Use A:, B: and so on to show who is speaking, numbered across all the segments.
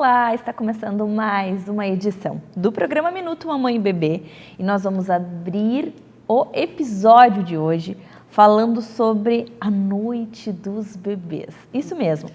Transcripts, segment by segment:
A: Olá, está começando mais uma edição do programa Minuto Mamãe e Bebê e nós vamos abrir o episódio de hoje falando sobre a noite dos bebês. Isso mesmo.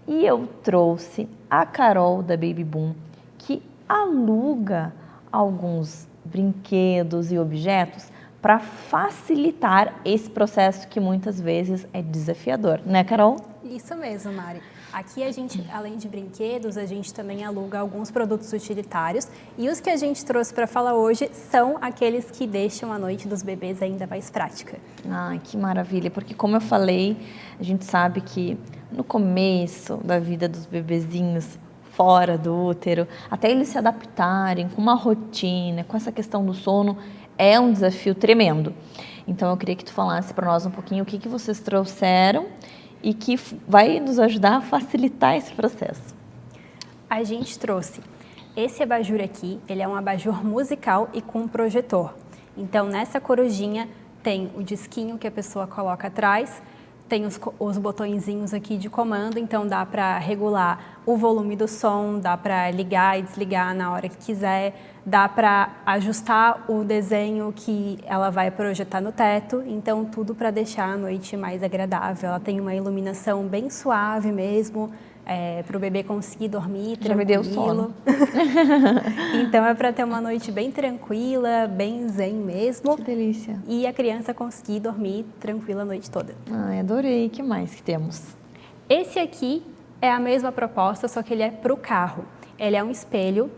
A: E eu trouxe a Carol da Baby Boom, que aluga alguns brinquedos e objetos para facilitar esse processo que muitas vezes é desafiador, né, Carol?
B: Isso mesmo, Mari. Aqui a gente, além de brinquedos, a gente também aluga alguns produtos utilitários e os que a gente trouxe para falar hoje são aqueles que deixam a noite dos bebês ainda mais prática.
A: Ai, que maravilha, porque como eu falei, a gente sabe que no começo da vida dos bebezinhos, fora do útero, até eles se adaptarem com uma rotina, com essa questão do sono, é um desafio tremendo. Então eu queria que tu falasse para nós um pouquinho o que vocês trouxeram e que vai nos ajudar a facilitar esse processo.
B: A gente trouxe esse abajur aqui, ele é um abajur musical e com projetor. Então nessa corujinha tem o disquinho que a pessoa coloca atrás, tem os botõezinhos aqui de comando, então dá para regular o volume do som, dá para ligar e desligar na hora que quiser, dá para ajustar o desenho que ela vai projetar no teto, então tudo para deixar a noite mais agradável. Ela tem uma iluminação bem suave mesmo, para o bebê conseguir dormir tranquilo.
A: Já me deu sono.
B: Então é para ter uma noite bem tranquila, bem zen mesmo.
A: Que delícia.
B: E a criança conseguir dormir tranquila a noite toda.
A: Ai, adorei. O que mais que temos?
B: Esse aqui é a mesma proposta, só que ele é para o carro. Ele é um espelho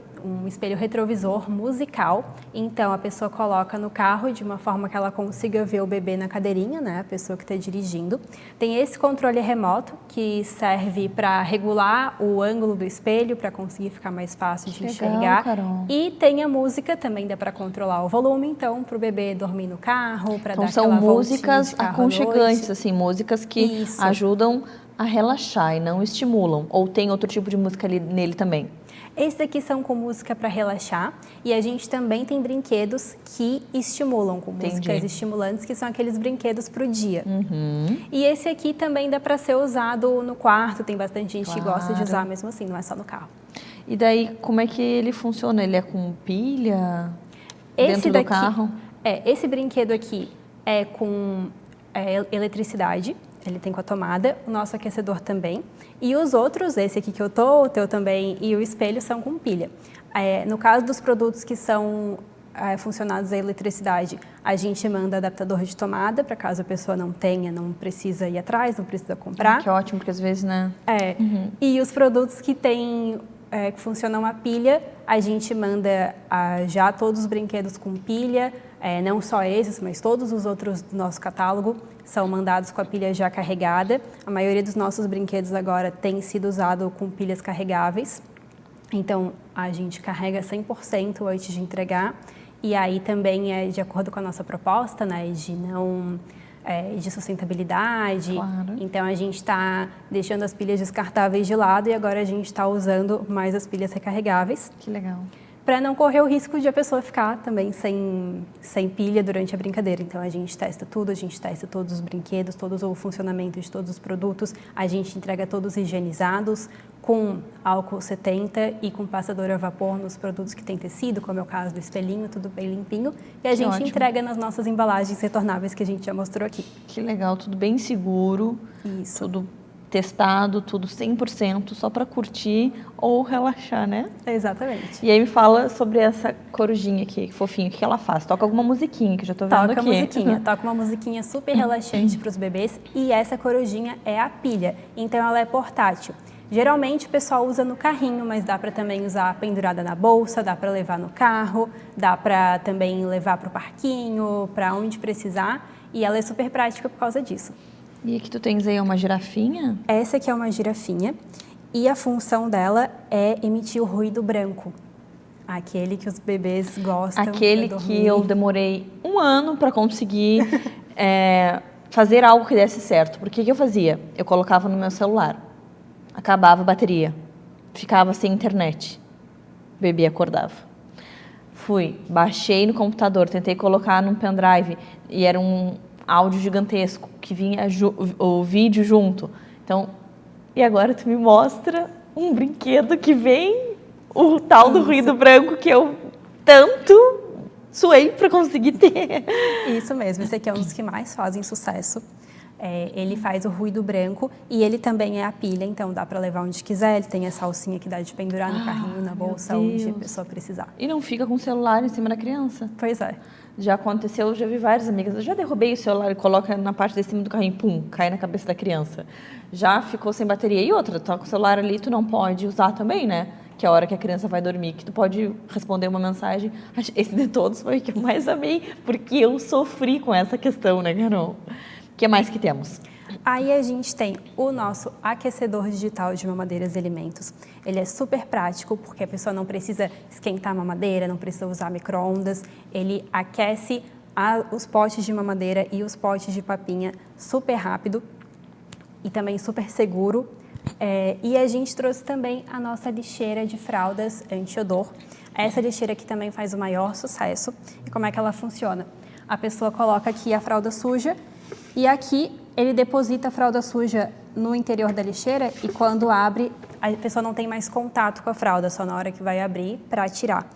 B: retrovisor musical, então a pessoa coloca no carro de uma forma que ela consiga ver o bebê na cadeirinha, né, a pessoa que está dirigindo. Tem esse controle remoto que serve para regular o ângulo do espelho, para conseguir ficar mais fácil de enxergar.
A: Carol.
B: E tem a música, também dá para controlar o volume, então para o bebê dormir no carro, para
A: Então
B: dar
A: são
B: aquela
A: músicas
B: voltinha de carro à
A: aconchegantes,
B: noite.
A: assim, músicas que
B: Isso.
A: ajudam a relaxar e não estimulam. Ou tem outro tipo de música nele também?
B: Esses aqui são com música para relaxar e a gente também tem brinquedos que estimulam, com músicas estimulantes, que são aqueles brinquedos para o dia. E esse aqui também dá para ser usado no quarto, tem bastante gente que gosta de usar mesmo assim, não é só no carro.
A: E daí, como é que ele funciona? Ele é com pilha dentro do carro?
B: Esse brinquedo aqui é com eletricidade. Ele tem com a tomada, o nosso aquecedor também. E os outros, esse aqui que eu tô, o teu também e o espelho são com pilha. No caso dos produtos que são funcionados à eletricidade, a gente manda adaptador de tomada, para caso a pessoa não tenha, não precisa ir atrás, não precisa comprar.
A: Que ótimo, porque às vezes, né?
B: E os produtos que têm que funcionam a pilha, a gente manda já todos os brinquedos com pilha, não só esses, mas todos os outros do nosso catálogo são mandados com a pilha já carregada. A maioria dos nossos brinquedos agora tem sido usado com pilhas carregáveis, então a gente carrega 100% antes de entregar, e aí também é de acordo com a nossa proposta, né, de sustentabilidade.
A: Claro.
B: Então a gente está deixando as pilhas descartáveis de lado e agora a gente está usando mais as pilhas recarregáveis.
A: Que legal.
B: Para não correr o risco de a pessoa ficar também sem pilha durante a brincadeira. Então a gente testa tudo, a gente testa todos os brinquedos, todo o funcionamento de todos os produtos, a gente entrega todos higienizados, com álcool 70 e com passador a vapor nos produtos que tem tecido, como é o caso do espelhinho, tudo bem limpinho. E a gente entrega nas nossas embalagens retornáveis que a gente já mostrou aqui.
A: Que legal, tudo bem seguro.
B: Isso.
A: Tudo testado, tudo 100%, só para curtir ou relaxar, né?
B: Exatamente.
A: E aí me fala sobre essa corujinha aqui, que fofinho, o que ela faz? Toca alguma musiquinha que eu já tô vendo aqui.
B: Toca uma musiquinha super relaxante para os bebês e essa corujinha é a pilha, então ela é portátil. Geralmente o pessoal usa no carrinho, mas dá para também usar pendurada na bolsa, dá para levar no carro, dá para também levar para o parquinho, para onde precisar, e ela é super prática por causa disso.
A: E aqui tu tens aí uma girafinha?
B: Essa aqui é uma girafinha e a função dela é emitir o ruído branco. Aquele que os bebês gostam.
A: Aquele que eu demorei 1 ano para conseguir fazer algo que desse certo. Porque o que eu fazia? Eu colocava no meu celular, acabava a bateria, ficava sem internet, o bebê acordava. Baixei no computador, tentei colocar num pendrive e era um áudio gigantesco, que vinha o vídeo junto. Então, e agora tu me mostra um brinquedo que vem o tal do ruído branco que eu tanto suei para conseguir ter.
B: Isso mesmo, esse aqui é um dos que mais fazem sucesso. Ele faz o ruído branco e ele também é a pilha, então dá para levar onde quiser. Ele tem essa alcinha que dá de pendurar no carrinho, na bolsa, onde a pessoa precisar.
A: E não fica com o celular em cima da criança?
B: Pois é.
A: Já aconteceu, eu já vi várias amigas. Eu já derrubei o celular e coloca na parte de cima do carrinho, pum, cai na cabeça da criança. Já ficou sem bateria. E outra, tá com o celular ali, tu não pode usar também, né? Que é a hora que a criança vai dormir, que tu pode responder uma mensagem. Esse de todos foi o que eu mais amei, porque eu sofri com essa questão, né, Carol? O que mais que temos?
B: Aí a gente tem o nosso aquecedor digital de mamadeiras e alimentos. Ele é super prático, porque a pessoa não precisa esquentar a mamadeira, não precisa usar micro-ondas. Ele aquece os potes de mamadeira e os potes de papinha super rápido e também super seguro. E a gente trouxe também a nossa lixeira de fraldas anti-odor. Essa lixeira aqui também faz o maior sucesso. E como é que ela funciona? A pessoa coloca aqui a fralda suja e aqui ele deposita a fralda suja no interior da lixeira e quando abre, a pessoa não tem mais contato com a fralda, só na hora que vai abrir para tirar.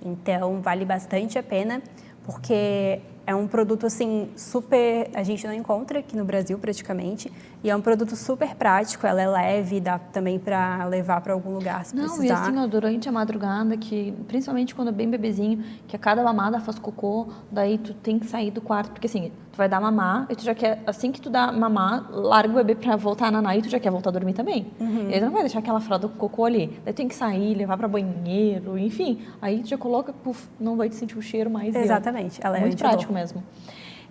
B: Então, vale bastante a pena, porque é um produto assim super, a gente não encontra aqui no Brasil praticamente, e é um produto super prático, ela é leve, dá também para levar para algum lugar se precisar.
A: Não, e assim, ó, durante a madrugada, que principalmente quando é bem bebezinho, que a cada mamada faz cocô, daí tu tem que sair do quarto, porque assim, tu vai dar mamar, e tu já quer, assim que tu dá mamar, larga o bebê pra voltar a nanar, e tu já quer voltar a dormir também. E aí tu não vai deixar aquela fralda com cocô ali, daí tu tem que sair, levar pra banheiro, enfim, aí tu já coloca, puf, não vai te sentir o cheiro mais.
B: Exatamente, ela é
A: muito prático mesmo.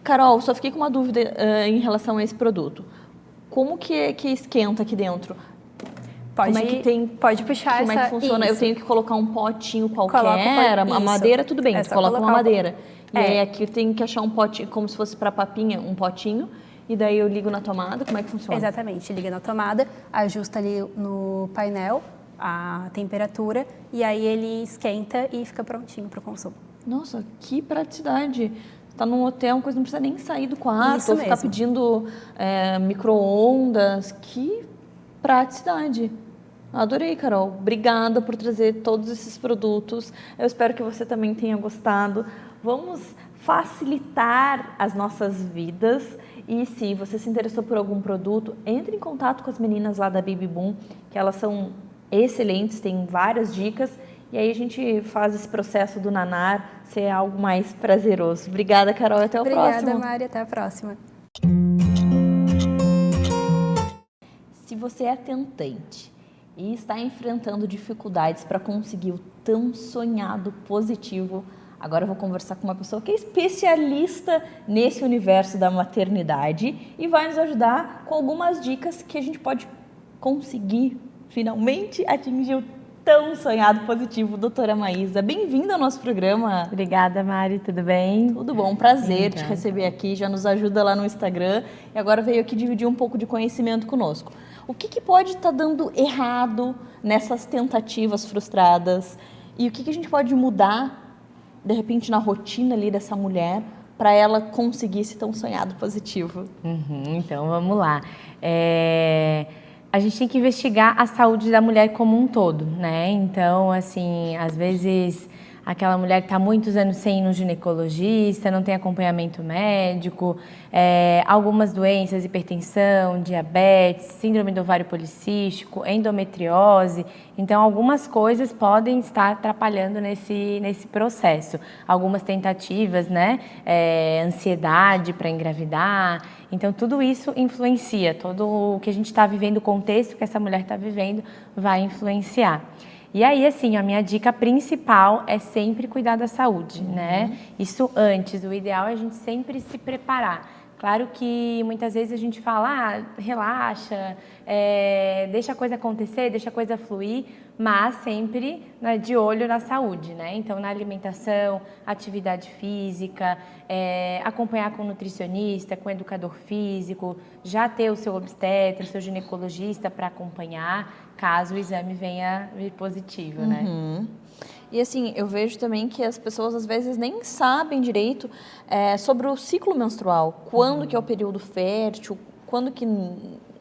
A: Carol, só fiquei com uma dúvida em relação a esse produto. Como que esquenta aqui dentro?
B: Pode,
A: como é que tem,
B: pode puxar
A: como
B: essa...
A: é que funciona?
B: Isso.
A: Eu tenho que colocar um potinho qualquer, a
B: isso.
A: madeira, tudo bem, tu coloca uma madeira. E aí aqui eu tenho que achar um potinho, como se fosse para papinha, um potinho, e daí eu ligo na tomada, como é que funciona?
B: Exatamente, liga na tomada, ajusta ali no painel a temperatura, e aí ele esquenta e fica prontinho para o consumo.
A: Nossa, que praticidade! Tá num hotel, uma coisa não precisa nem sair do quarto,
B: Isso
A: ou ficar
B: mesmo.
A: pedindo micro-ondas. Que praticidade! Adorei, Carol. Obrigada por trazer todos esses produtos. Eu espero que você também tenha gostado. Vamos facilitar as nossas vidas. E se você se interessou por algum produto, entre em contato com as meninas lá da Baby Boom, que elas são excelentes, têm várias dicas. E aí a gente faz esse processo do nanar ser algo mais prazeroso. Obrigada, Carol. Até o próximo.
B: Obrigada, Mari. Até a próxima.
A: Se você é tentante e está enfrentando dificuldades para conseguir o tão sonhado positivo, agora eu vou conversar com uma pessoa que é especialista nesse universo da maternidade e vai nos ajudar com algumas dicas que a gente pode conseguir finalmente atingir o tão sonhado positivo. Doutora Maísa, bem-vinda ao nosso programa.
C: Obrigada, Mari, tudo bem?
A: Tudo bom, prazer te receber aqui, já nos ajuda lá no Instagram e agora veio aqui dividir um pouco de conhecimento conosco. O que pode estar dando errado nessas tentativas frustradas e o que a gente pode mudar, de repente, na rotina ali dessa mulher para ela conseguir esse tão sonhado positivo?
C: Então, vamos lá. A gente tem que investigar a saúde da mulher como um todo, né? Então, assim, às vezes aquela mulher que está muitos anos sem ir no ginecologista, não tem acompanhamento médico, algumas doenças, hipertensão, diabetes, síndrome do ovário policístico, endometriose. Então, algumas coisas podem estar atrapalhando nesse processo. Algumas tentativas, né? Ansiedade para engravidar. Então, tudo isso influencia. Todo o que a gente está vivendo, o contexto que essa mulher está vivendo, vai influenciar. E aí, assim, a minha dica principal é sempre cuidar da saúde, né? Isso antes, o ideal é a gente sempre se preparar. Claro que muitas vezes a gente fala, relaxa, deixa a coisa acontecer, deixa a coisa fluir, mas sempre, né, de olho na saúde, né? Então, na alimentação, atividade física, acompanhar com o nutricionista, com o educador físico, já ter o seu obstetra, o seu ginecologista para acompanhar, caso o exame venha vir positivo, né?
A: E assim, eu vejo também que as pessoas às vezes nem sabem direito sobre o ciclo menstrual. Quando que é o período fértil, quando que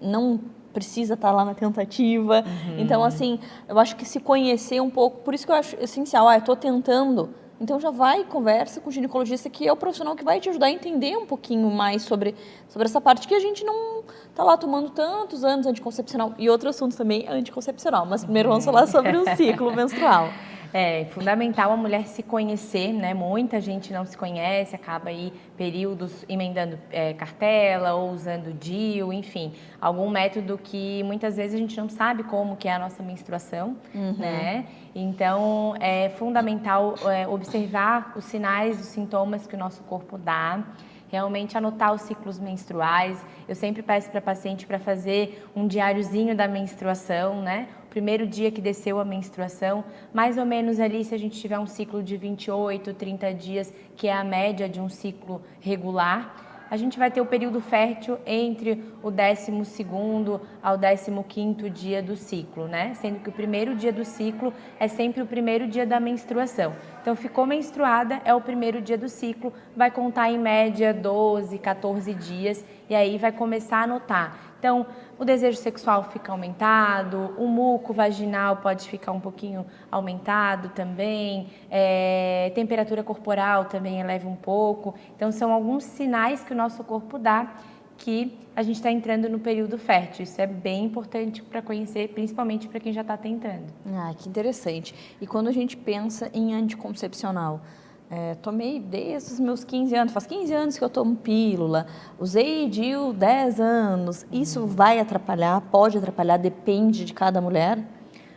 A: não precisa estar lá na tentativa. Então, assim, eu acho que se conhecer um pouco, por isso que eu acho essencial, eu estou tentando, então já vai, conversa com o ginecologista, que é o profissional que vai te ajudar a entender um pouquinho mais sobre essa parte que a gente não tá lá tomando tantos anos anticoncepcional. E outro assunto também é anticoncepcional, mas primeiro vamos falar sobre o ciclo menstrual.
C: É fundamental a mulher se conhecer, né? Muita gente não se conhece, acaba aí períodos emendando cartela ou usando DIU, enfim, algum método que muitas vezes a gente não sabe como que é a nossa menstruação, né? Então, é fundamental observar os sinais, os sintomas que o nosso corpo dá, realmente anotar os ciclos menstruais. Eu sempre peço para a paciente para fazer um diáriozinho da menstruação, né? O primeiro dia que desceu a menstruação, mais ou menos ali, se a gente tiver um ciclo de 28, 30 dias, que é a média de um ciclo regular, a gente vai ter o período fértil entre o 12º ao 15º dia do ciclo, né? Sendo que o primeiro dia do ciclo é sempre o primeiro dia da menstruação. Então, ficou menstruada, é o primeiro dia do ciclo, vai contar em média 12, 14 dias e aí vai começar a notar. Então, o desejo sexual fica aumentado, o muco vaginal pode ficar um pouquinho aumentado também, temperatura corporal também eleva um pouco. Então, são alguns sinais que o nosso corpo dá que a gente está entrando no período fértil. Isso é bem importante para conhecer, principalmente para quem já está tentando.
A: Ah, que interessante. E quando a gente pensa em anticoncepcional, tomei desde os meus 15 anos, faz 15 anos que eu tomo pílula, usei DIU 10 anos, isso vai atrapalhar, pode atrapalhar, depende de cada mulher?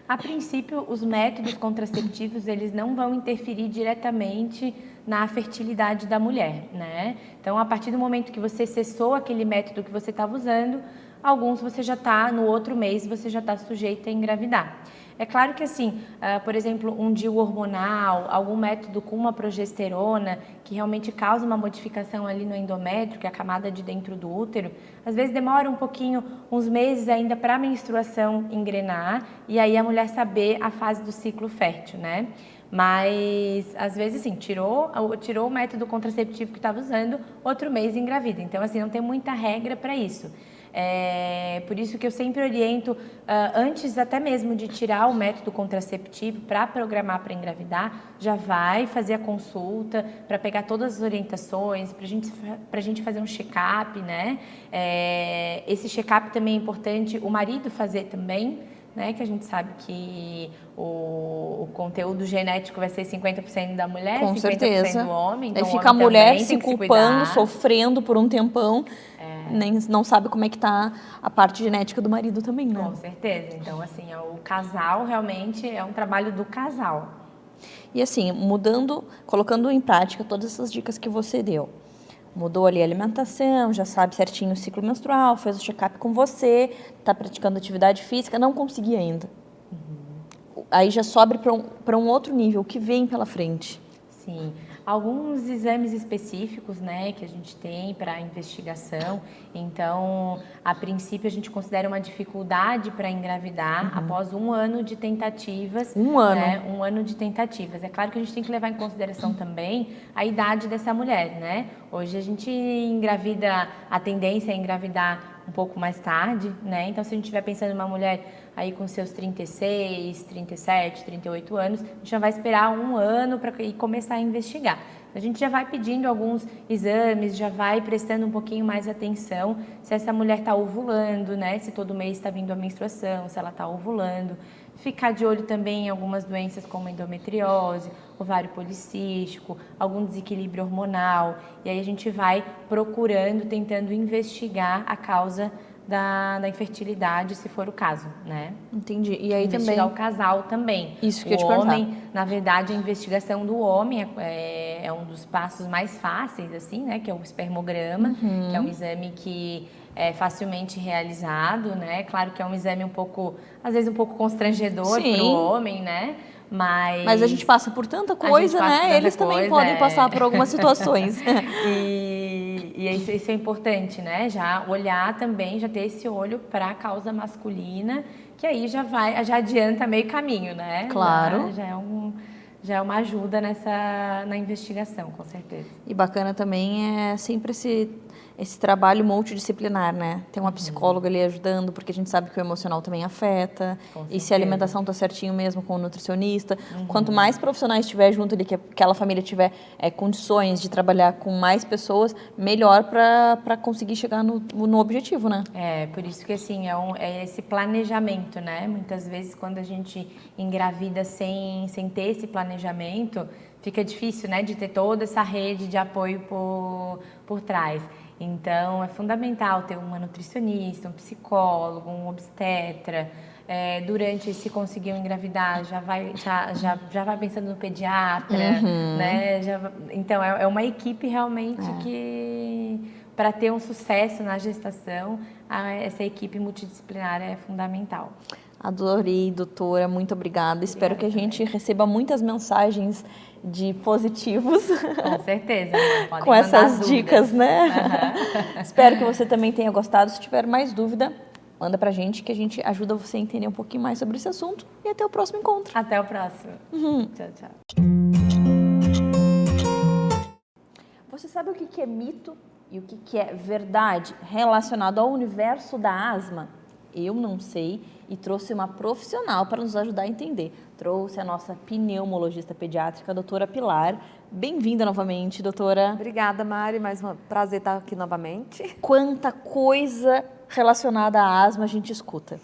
C: A princípio, os métodos contraceptivos, eles não vão interferir diretamente na fertilidade da mulher, né? Então, a partir do momento que você cessou aquele método que você estava usando, alguns você já está, no outro mês, você já está sujeita a engravidar. É claro que assim, por exemplo, um DIU hormonal, algum método com uma progesterona que realmente causa uma modificação ali no endométrio, que é a camada de dentro do útero, às vezes demora um pouquinho, uns meses ainda para a menstruação engrenar e aí a mulher saber a fase do ciclo fértil, né? Mas, às vezes, assim, tirou o método contraceptivo que estava usando, outro mês engravida. Então, assim, não tem muita regra para isso. Por isso que eu sempre oriento, antes até mesmo de tirar o método contraceptivo para programar para engravidar, já vai fazer a consulta para pegar todas as orientações, para a gente fazer um check-up, né? Esse check-up também é importante o marido fazer também, né, que a gente sabe que o conteúdo genético vai ser 50% da mulher,
A: com
C: 50%
A: certeza.
C: do homem. Então
A: aí fica a mulher se
C: culpando,
A: culpando, sofrendo por um tempão, nem não sabe como é que tá a parte genética do marido também, né?
C: Com certeza. Então, assim, o casal realmente é um trabalho do casal.
A: E assim, colocando em prática todas essas dicas que você deu. Mudou ali a alimentação, já sabe certinho o ciclo menstrual, fez o check-up com você, está praticando atividade física, não consegui ainda. Aí já sobe para um outro nível, o que vem pela frente.
C: Sim, alguns exames específicos, né, que a gente tem para investigação. Então, a princípio, a gente considera uma dificuldade para engravidar após 1 ano de tentativas.
A: 1 ano?
C: Né, 1 ano de tentativas. É claro que a gente tem que levar em consideração também a idade dessa mulher, né? Hoje a gente engravida, a tendência é engravidar um pouco mais tarde, né? Então, se a gente estiver pensando em uma mulher aí com seus 36, 37, 38 anos, a gente já vai esperar 1 ano para começar a investigar. A gente já vai pedindo alguns exames, já vai prestando um pouquinho mais atenção se essa mulher está ovulando, né? Se todo mês está vindo a menstruação, se ela está ovulando. Ficar de olho também em algumas doenças como endometriose, ovário policístico, algum desequilíbrio hormonal. E aí a gente vai procurando, tentando investigar a causa da infertilidade, se for o caso, né?
A: Entendi. E aí
C: investigar
A: também
C: o casal também.
A: Isso que eu
C: o
A: te perguntar.
C: homem, na verdade, a investigação do homem é um dos passos mais fáceis, assim, né? Que é o espermograma, que é um exame que é facilmente realizado, né? Claro que é um exame às vezes um pouco constrangedor para o homem, né? Mas
A: a gente passa por tanta coisa, né? Eles também podem passar por algumas situações.
C: E isso é importante, né? Já olhar também, já ter esse olho para a causa masculina, que aí já adianta meio caminho, né?
A: Claro.
C: Já é uma ajuda na investigação, com certeza.
A: E bacana também é sempre esse trabalho multidisciplinar, né? Tem uma psicóloga ali ajudando, porque a gente sabe que o emocional também afeta. E se a alimentação está certinho mesmo com o nutricionista. Quanto mais profissionais estiver junto ali, que aquela família tiver condições de trabalhar com mais pessoas, melhor para conseguir chegar no objetivo, né?
C: Por isso que assim, é esse planejamento, né? Muitas vezes quando a gente engravida sem ter esse planejamento, fica difícil, né? De ter toda essa rede de apoio por trás. Então, é fundamental ter uma nutricionista, um psicólogo, um obstetra. Durante, se conseguiu engravidar, já vai pensando no pediatra, né? Então, é uma equipe realmente que, para ter um sucesso na gestação, essa equipe multidisciplinar é fundamental.
A: Adorei, doutora, muito obrigada. Espero que a gente receba muitas mensagens de positivos.
C: Com certeza.
A: Com essas dicas, né? Espero que você também tenha gostado. Se tiver mais dúvida, manda pra gente que a gente ajuda você a entender um pouquinho mais sobre esse assunto. E até o próximo encontro.
C: Até o próximo. Tchau, tchau.
A: Você sabe o que é mito e o que é verdade relacionado ao universo da asma? Eu não sei e trouxe uma profissional para nos ajudar a entender. Trouxe a nossa pneumologista pediátrica, a doutora Pilar. Bem-vinda novamente, doutora.
D: Obrigada, Mari. Mais um prazer estar aqui novamente.
A: Quanta coisa relacionada à asma a gente escuta.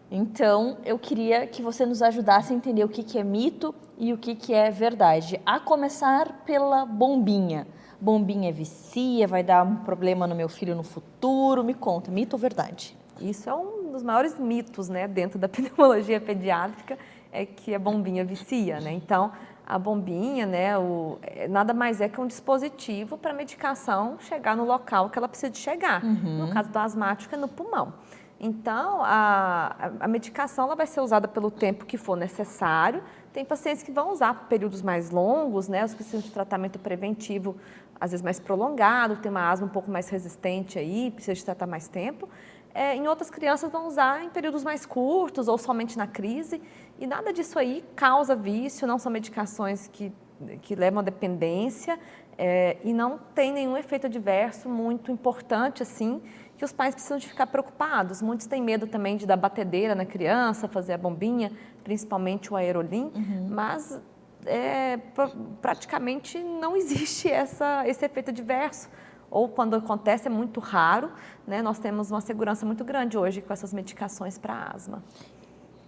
A: Então, eu queria que você nos ajudasse a entender o que é mito e o que é verdade. A começar pela bombinha. Bombinha vicia, vai dar um problema no meu filho no futuro. Me conta, mito ou verdade?
D: Isso é um dos maiores mitos, né, dentro da pneumologia pediátrica, é que a bombinha vicia, né? Então, a bombinha, né, nada mais é que um dispositivo para a medicação chegar no local que ela precisa de chegar. No caso do asmático, é no pulmão. Então, a medicação ela vai ser usada pelo tempo que for necessário. Tem pacientes que vão usar por períodos mais longos, né, os que precisam de tratamento preventivo, às vezes mais prolongado, tem uma asma um pouco mais resistente aí, precisa de tratar mais tempo. Em outras crianças vão usar em períodos mais curtos ou somente na crise. E nada disso aí causa vício, não são medicações que levam à dependência e não tem nenhum efeito adverso muito importante assim, que os pais precisam de ficar preocupados. Muitos têm medo também de dar batedeira na criança, fazer a bombinha, principalmente o aerolim, mas praticamente não existe esse efeito adverso. Ou quando acontece é muito raro, né? Nós temos uma segurança muito grande hoje com essas medicações para asma.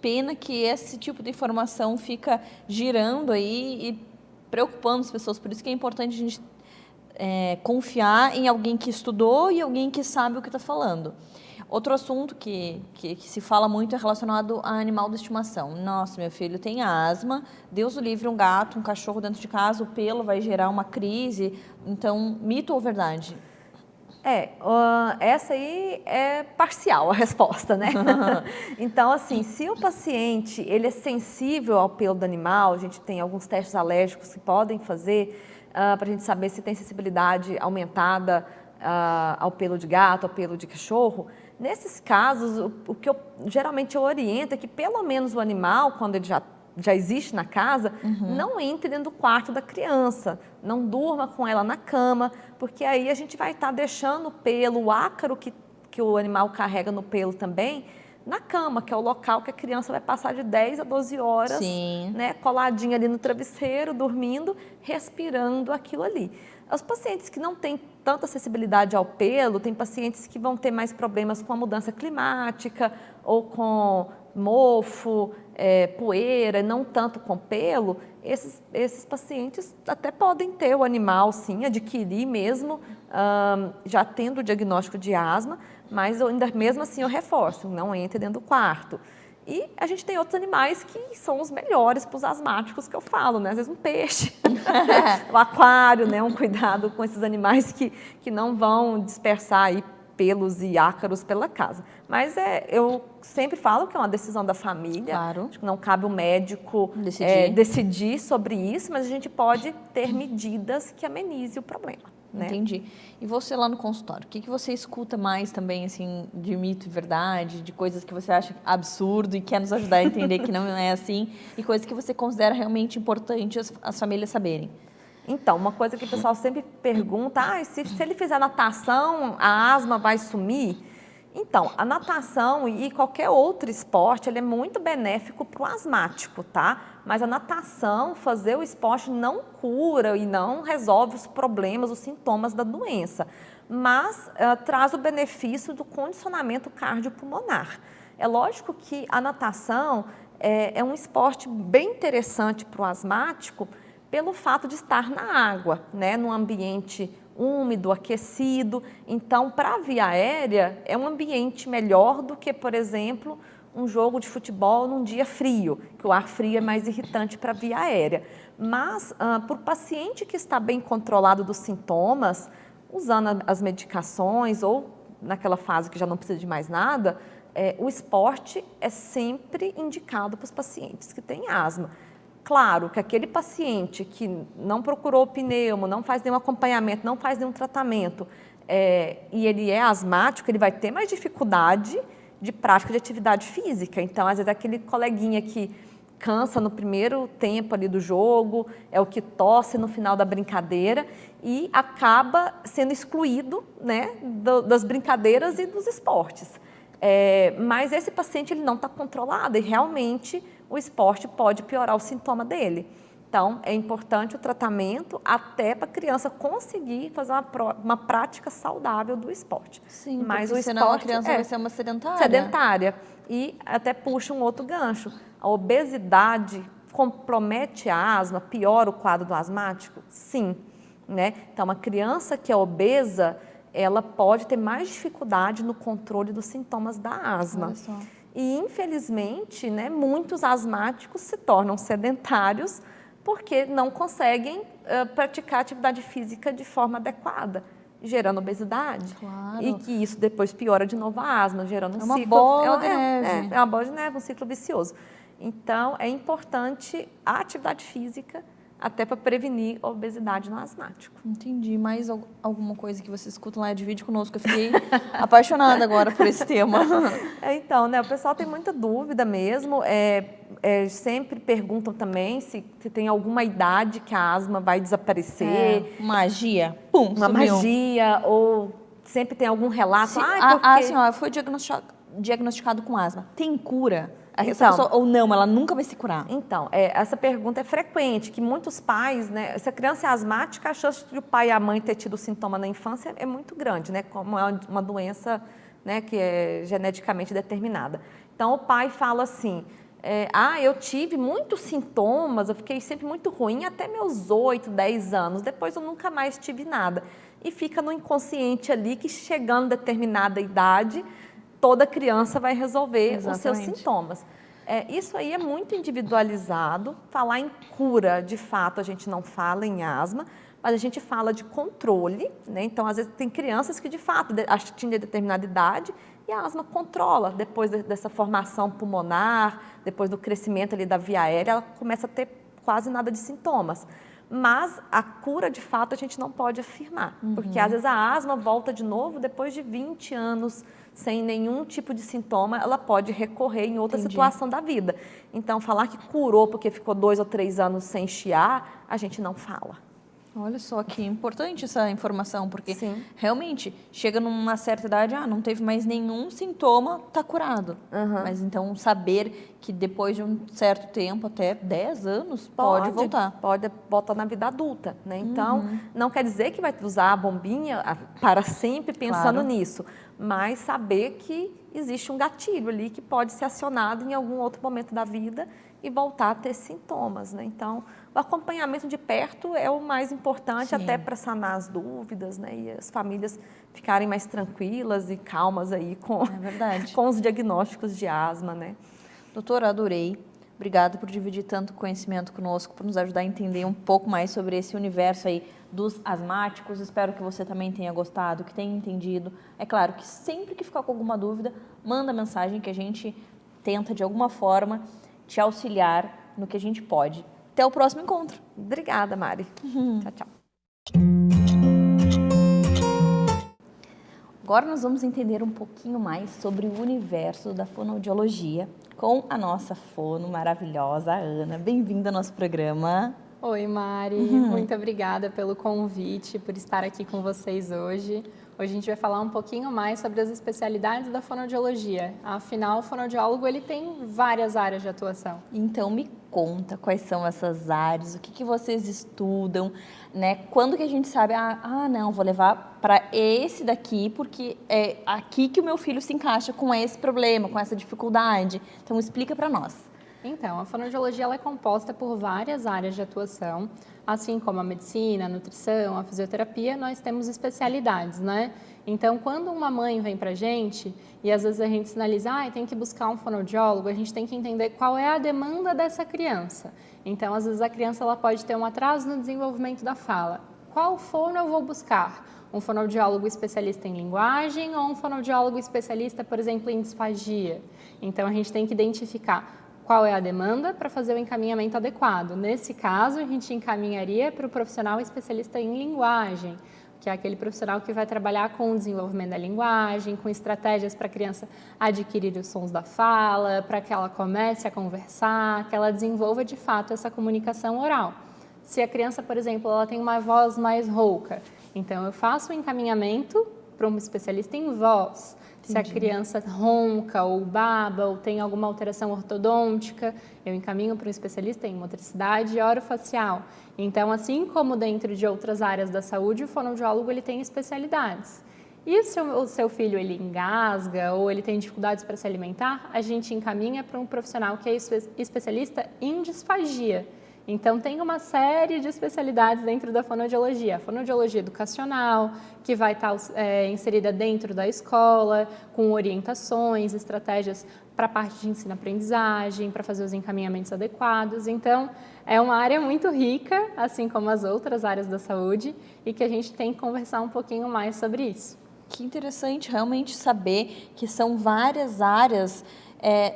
A: Pena que esse tipo de informação fica girando aí e preocupando as pessoas, por isso que é importante a gente confiar em alguém que estudou e alguém que sabe o que está falando. Outro assunto que se fala muito é relacionado a animal de estimação. Nossa, meu filho tem asma, Deus o livre, um gato, um cachorro dentro de casa, o pelo vai gerar uma crise. Então, mito ou verdade?
D: Essa aí é parcial a resposta, né? Então, assim, se o paciente ele é sensível ao pelo do animal, a gente tem alguns testes alérgicos que podem fazer para a gente saber se tem sensibilidade aumentada ao pelo de gato, ao pelo de cachorro. Nesses casos, o que geralmente eu oriento é que pelo menos o animal, quando ele já existe na casa, não entre dentro do quarto da criança, não durma com ela na cama, porque aí a gente vai estar deixando o pelo, o ácaro que o animal carrega no pelo também, na cama, que é o local que a criança vai passar de 10 a 12 horas, né, coladinha ali no travesseiro, dormindo, respirando aquilo ali. Os pacientes que não têm tanta acessibilidade ao pelo, tem pacientes que vão ter mais problemas com a mudança climática ou com mofo, poeira, não tanto com pelo, esses pacientes até podem ter o animal, sim, adquirir mesmo, já tendo o diagnóstico de asma, mas ainda mesmo assim eu reforço, não entre dentro do quarto. E a gente tem outros animais que são os melhores para os asmáticos que eu falo, né? Às vezes um peixe, o aquário, né? Um cuidado com esses animais que não vão dispersar aí pelos e ácaros pela casa. Mas eu sempre falo que é uma decisão da família.
A: Claro.
D: Acho que não cabe o médico decidir sobre isso, mas a gente pode ter medidas que amenizem o problema. Né?
A: Entendi. E você lá no consultório, o que você escuta mais também, assim, de mito e verdade, de coisas que você acha absurdo e quer nos ajudar a entender que não é assim, e coisas que você considera realmente importante as famílias saberem?
D: Então, uma coisa que o pessoal sempre pergunta, se ele fizer natação, a asma vai sumir? Então, a natação e qualquer outro esporte, ele é muito benéfico para o asmático, tá? Mas a natação, fazer o esporte não cura e não resolve os problemas, os sintomas da doença, mas traz o benefício do condicionamento cardiopulmonar. É lógico que a natação é um esporte bem interessante para o asmático pelo fato de estar na água, né? Num ambiente úmido, aquecido. Então, para a via aérea, é um ambiente melhor do que, por exemplo, um jogo de futebol num dia frio, que o ar frio é mais irritante para a via aérea. Mas, para o paciente que está bem controlado dos sintomas, usando as medicações ou naquela fase que já não precisa de mais nada, o esporte é sempre indicado para os pacientes que têm asma. Claro que aquele paciente que não procurou pneumo, não faz nenhum acompanhamento, não faz nenhum tratamento e ele é asmático, ele vai ter mais dificuldade de prática de atividade física. Então, às vezes, aquele coleguinha que cansa no primeiro tempo ali do jogo, é o que tosse no final da brincadeira e acaba sendo excluído, né, das brincadeiras e dos esportes. Mas esse paciente ele não está controlado e realmente o esporte pode piorar o sintoma dele. Então, é importante o tratamento até para a criança conseguir fazer uma prática saudável do esporte.
A: Sim,
D: mas
A: porque senão a criança vai ser uma sedentária.
D: Sedentária. E até puxa um outro gancho. A obesidade compromete a asma, piora o quadro do asmático? Sim. Né? Então, uma criança que é obesa, ela pode ter mais dificuldade no controle dos sintomas da asma.
A: Olha só.
D: E, infelizmente, né, muitos asmáticos se tornam sedentários porque não conseguem praticar atividade física de forma adequada, gerando obesidade.
A: Claro.
D: E que isso depois piora de novo a asma, gerando um
A: uma
D: ciclo...
A: bola de neve.
D: É uma bola de neve, um ciclo vicioso. Então, é importante a atividade física até para prevenir a obesidade no asmático.
A: Entendi. Mais alguma coisa que você escuta lá, divide conosco. Eu fiquei apaixonada agora por esse tema.
D: Então, né, o pessoal tem muita dúvida mesmo. Sempre perguntam também se tem alguma idade que a asma vai desaparecer.
A: Magia. Pum,
D: uma
A: sumiu.
D: magia, ou sempre tem algum relato.
A: A senhora foi diagnosticado com asma. Tem cura?
D: Então,
A: ou não, ela nunca vai se curar?
D: Então, essa pergunta é frequente, que muitos pais, né, se a criança é asmática, a chance de o pai e a mãe ter tido sintoma na infância é muito grande, né, como é uma doença, né, que é geneticamente determinada. Então, o pai fala assim, eu tive muitos sintomas, eu fiquei sempre muito ruim até meus 8, 10 anos, depois eu nunca mais tive nada. E fica no inconsciente ali que chegando a determinada idade, toda criança vai resolver os seus sintomas. Isso aí é muito individualizado. Falar em cura, de fato, a gente não fala em asma, mas a gente fala de controle, né? Então, às vezes, tem crianças que, de fato, atingem determinada idade e a asma controla. Depois dessa formação pulmonar, depois do crescimento ali da via aérea, ela começa a ter quase nada de sintomas. Mas a cura, de fato, a gente não pode afirmar, porque às vezes a asma volta de novo depois de 20 anos sem nenhum tipo de sintoma, ela pode recorrer em outra situação da vida. Então, falar que curou porque ficou 2 ou 3 anos sem chiar, a gente não fala.
A: Olha só que importante essa informação, porque
D: Sim.
A: realmente chega numa certa idade, não teve mais nenhum sintoma, está curado. Mas então saber que depois de um certo tempo, até 10 anos, pode voltar.
D: Pode voltar na vida adulta, né? Então, não quer dizer que vai usar a bombinha para sempre pensando nisso, mas saber que existe um gatilho ali que pode ser acionado em algum outro momento da vida e voltar a ter sintomas, né? Então, o acompanhamento de perto é o mais importante, até para sanar as dúvidas, né? E as famílias ficarem mais tranquilas e calmas aí com os diagnósticos de asma, né?
A: Doutora, adorei. Obrigada por dividir tanto conhecimento conosco, por nos ajudar a entender um pouco mais sobre esse universo aí dos asmáticos. Espero que você também tenha gostado, que tenha entendido. É claro que sempre que ficar com alguma dúvida, manda mensagem que a gente tenta de alguma forma te auxiliar no que a gente pode. Até o próximo encontro.
D: Obrigada, Mari. Tchau, tchau.
A: Agora nós vamos entender um pouquinho mais sobre o universo da fonoaudiologia com a nossa fono maravilhosa, Ana. Bem-vinda ao nosso programa.
E: Oi, Mari. Muito obrigada pelo convite, por estar aqui com vocês hoje. Hoje a gente vai falar um pouquinho mais sobre as especialidades da fonoaudiologia. Afinal, o fonoaudiólogo ele tem várias áreas de atuação.
A: Então me conta quais são essas áreas, o que que vocês estudam, né? Quando que a gente sabe, não, vou levar para esse daqui porque é aqui que o meu filho se encaixa com esse problema, com essa dificuldade. Então explica para nós.
E: Então, a fonoaudiologia ela é composta por várias áreas de atuação, assim como a medicina, a nutrição, a fisioterapia, nós temos especialidades, né? Então, quando uma mãe vem pra gente e às vezes a gente sinaliza, tem que buscar um fonoaudiólogo, a gente tem que entender qual é a demanda dessa criança. Então, às vezes a criança ela pode ter um atraso no desenvolvimento da fala. Qual fono eu vou buscar? Um fonoaudiólogo especialista em linguagem ou um fonoaudiólogo especialista, por exemplo, em disfagia? Então, a gente tem que identificar qual é a demanda para fazer o encaminhamento adequado. Nesse caso, a gente encaminharia para o profissional especialista em linguagem, que é aquele profissional que vai trabalhar com o desenvolvimento da linguagem, com estratégias para a criança adquirir os sons da fala, para que ela comece a conversar, que ela desenvolva de fato essa comunicação oral. Se a criança, por exemplo, ela tem uma voz mais rouca, então eu faço o encaminhamento para um especialista em voz. Se a criança ronca ou baba ou tem alguma alteração ortodôntica, eu encaminho para um especialista em motricidade e orofacial. Então, assim como dentro de outras áreas da saúde, o fonoaudiólogo ele tem especialidades. E se o seu filho ele engasga ou ele tem dificuldades para se alimentar, a gente encaminha para um profissional que é especialista em disfagia. Então, tem uma série de especialidades dentro da fonoaudiologia. A fonoaudiologia educacional, que vai estar inserida dentro da escola, com orientações, estratégias para a parte de ensino-aprendizagem, para fazer os encaminhamentos adequados. Então, é uma área muito rica, assim como as outras áreas da saúde, e que a gente tem que conversar um pouquinho mais sobre isso.
A: Que interessante realmente saber que são várias áreas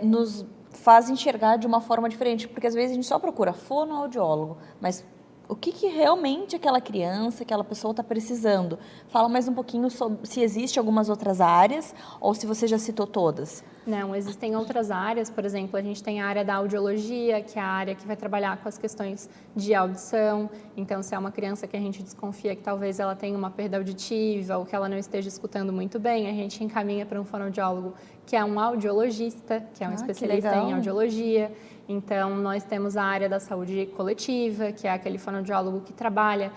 A: nos faz enxergar de uma forma diferente, porque às vezes a gente só procura fonoaudiólogo, mas o que realmente aquela criança, aquela pessoa está precisando? Fala mais um pouquinho sobre se existe algumas outras áreas ou se você já citou todas.
E: Não, existem outras áreas, por exemplo, a gente tem a área da audiologia, que é a área que vai trabalhar com as questões de audição. Então, se é uma criança que a gente desconfia que talvez ela tenha uma perda auditiva ou que ela não esteja escutando muito bem, a gente encaminha para um fonoaudiólogo que é um audiologista, que é um especialista em audiologia. Então, nós temos a área da saúde coletiva, que é aquele fonoaudiólogo que trabalha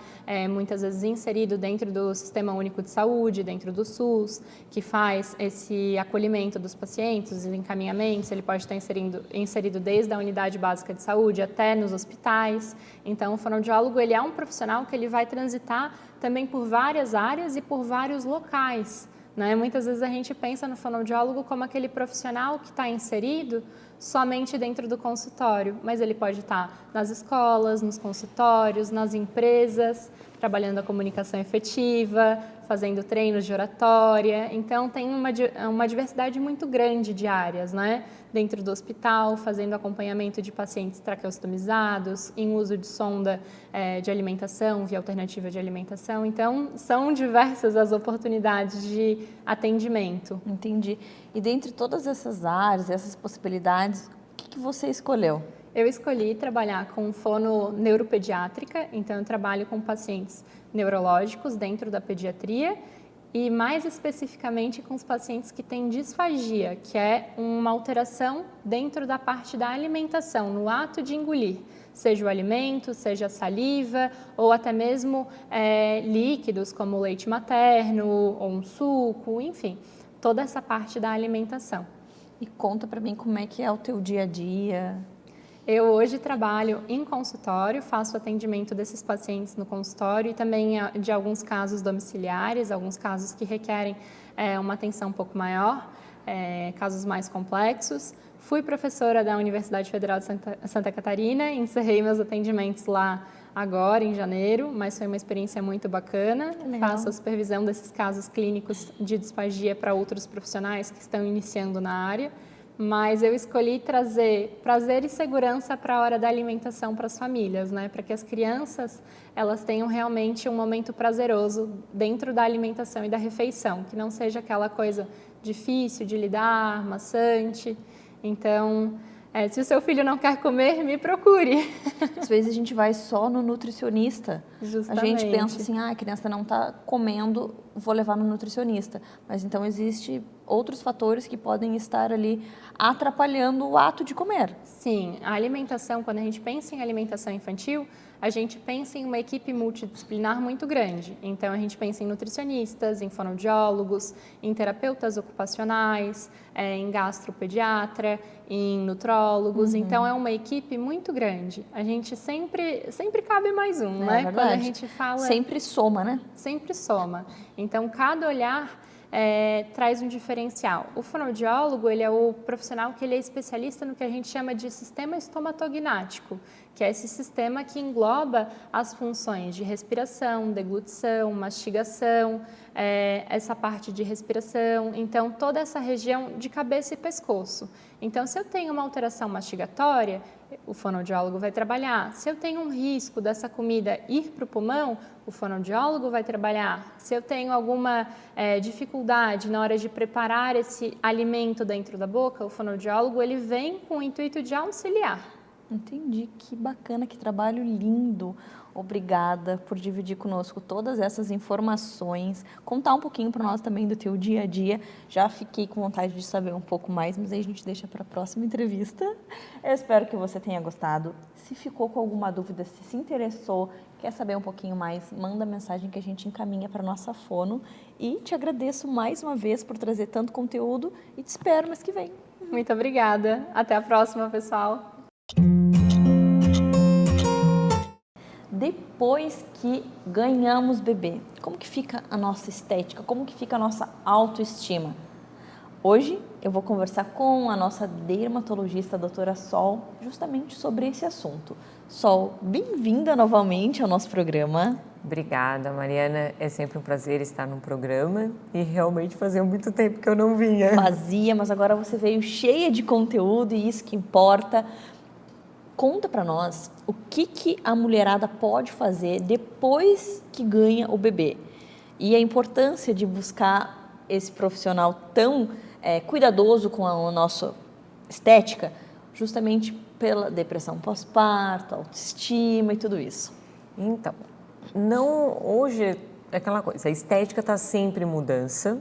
E: muitas vezes inserido dentro do Sistema Único de Saúde, dentro do SUS, que faz esse acolhimento dos pacientes, os encaminhamentos. Ele pode estar inserido desde a unidade básica de saúde até nos hospitais. Então, o fonoaudiólogo ele é um profissional que ele vai transitar também por várias áreas e por vários locais. Né? Muitas vezes a gente pensa no fonoaudiólogo como aquele profissional que está inserido somente dentro do consultório, mas ele pode estar nas escolas, nos consultórios, nas empresas, trabalhando a comunicação efetiva, fazendo treinos de oratória. Então, tem uma diversidade muito grande de áreas, né? Dentro do hospital, fazendo acompanhamento de pacientes traqueostomizados, em uso de sonda de alimentação, via alternativa de alimentação. Então, são diversas as oportunidades de atendimento.
A: Entendi. E dentre todas essas áreas, essas possibilidades, o que você escolheu?
E: Eu escolhi trabalhar com fono neuropediátrica, então eu trabalho com pacientes neurológicos dentro da pediatria e mais especificamente com os pacientes que têm disfagia, que é uma alteração dentro da parte da alimentação, no ato de engolir, seja o alimento, seja a saliva ou até mesmo líquidos como leite materno ou um suco, enfim, toda essa parte da alimentação.
A: E conta para mim como é que é o teu dia a dia.
E: Eu hoje trabalho em consultório, faço atendimento desses pacientes no consultório e também de alguns casos domiciliares, alguns casos que requerem uma atenção um pouco maior, casos mais complexos. Fui professora da Universidade Federal de Santa Catarina, encerrei meus atendimentos lá agora, em janeiro, mas foi uma experiência muito bacana. Faço a supervisão desses casos clínicos de disfagia para outros profissionais que estão iniciando na área. Mas eu escolhi trazer prazer e segurança para a hora da alimentação para as famílias, né? Para que as crianças elas tenham realmente um momento prazeroso dentro da alimentação e da refeição, que não seja aquela coisa difícil de lidar, maçante. Então, Se o seu filho não quer comer, me procure.
A: Às vezes a gente vai só no nutricionista.
E: Justamente.
A: A gente pensa assim, a criança não está comendo, vou levar no nutricionista. Mas então existe outros fatores que podem estar ali atrapalhando o ato de comer.
E: Sim, a alimentação, quando a gente pensa em alimentação infantil, a gente pensa em uma equipe multidisciplinar muito grande. Então, a gente pensa em nutricionistas, em fonoaudiólogos, em terapeutas ocupacionais, em gastropediatra, em nutrólogos. Então, é uma equipe muito grande. A gente sempre cabe mais um, né?
A: Verdade.
E: Quando a gente fala...
A: Sempre soma, né?
E: Sempre soma. Então, cada olhar traz um diferencial. O fonoaudiólogo, ele é o profissional que ele é especialista no que a gente chama de sistema estomatognático, que é esse sistema que engloba as funções de respiração, deglutição, mastigação, essa parte de respiração, então toda essa região de cabeça e pescoço. Então, se eu tenho uma alteração mastigatória, o fonoaudiólogo vai trabalhar. Se eu tenho um risco dessa comida ir para o pulmão, o fonoaudiólogo vai trabalhar. Se eu tenho alguma dificuldade na hora de preparar esse alimento dentro da boca, o fonoaudiólogo ele vem com o intuito de auxiliar.
A: Entendi, que bacana, que trabalho lindo. Obrigada por dividir conosco todas essas informações, contar um pouquinho para nós também do teu dia a dia. Já fiquei com vontade de saber um pouco mais, mas aí a gente deixa para a próxima entrevista. Eu espero que você tenha gostado. Se ficou com alguma dúvida, se interessou, quer saber um pouquinho mais, manda mensagem que a gente encaminha para a nossa fono. E te agradeço mais uma vez por trazer tanto conteúdo e te espero mês que vem.
E: Muito obrigada. Até a próxima, pessoal.
A: Depois que ganhamos bebê, como que fica a nossa estética? Como que fica a nossa autoestima? Hoje eu vou conversar com a nossa dermatologista, a doutora Sol, justamente sobre esse assunto. Sol, bem-vinda novamente ao nosso programa.
F: Obrigada, Mariana. É sempre um prazer estar no programa e realmente fazia muito tempo que eu não vinha.
A: Fazia, mas agora você veio cheia de conteúdo e isso que importa. Conta para nós o que a mulherada pode fazer depois que ganha o bebê e a importância de buscar esse profissional tão cuidadoso com a nossa estética, justamente pela depressão pós-parto, autoestima e tudo isso.
F: Então, hoje é aquela coisa, a estética está sempre em mudança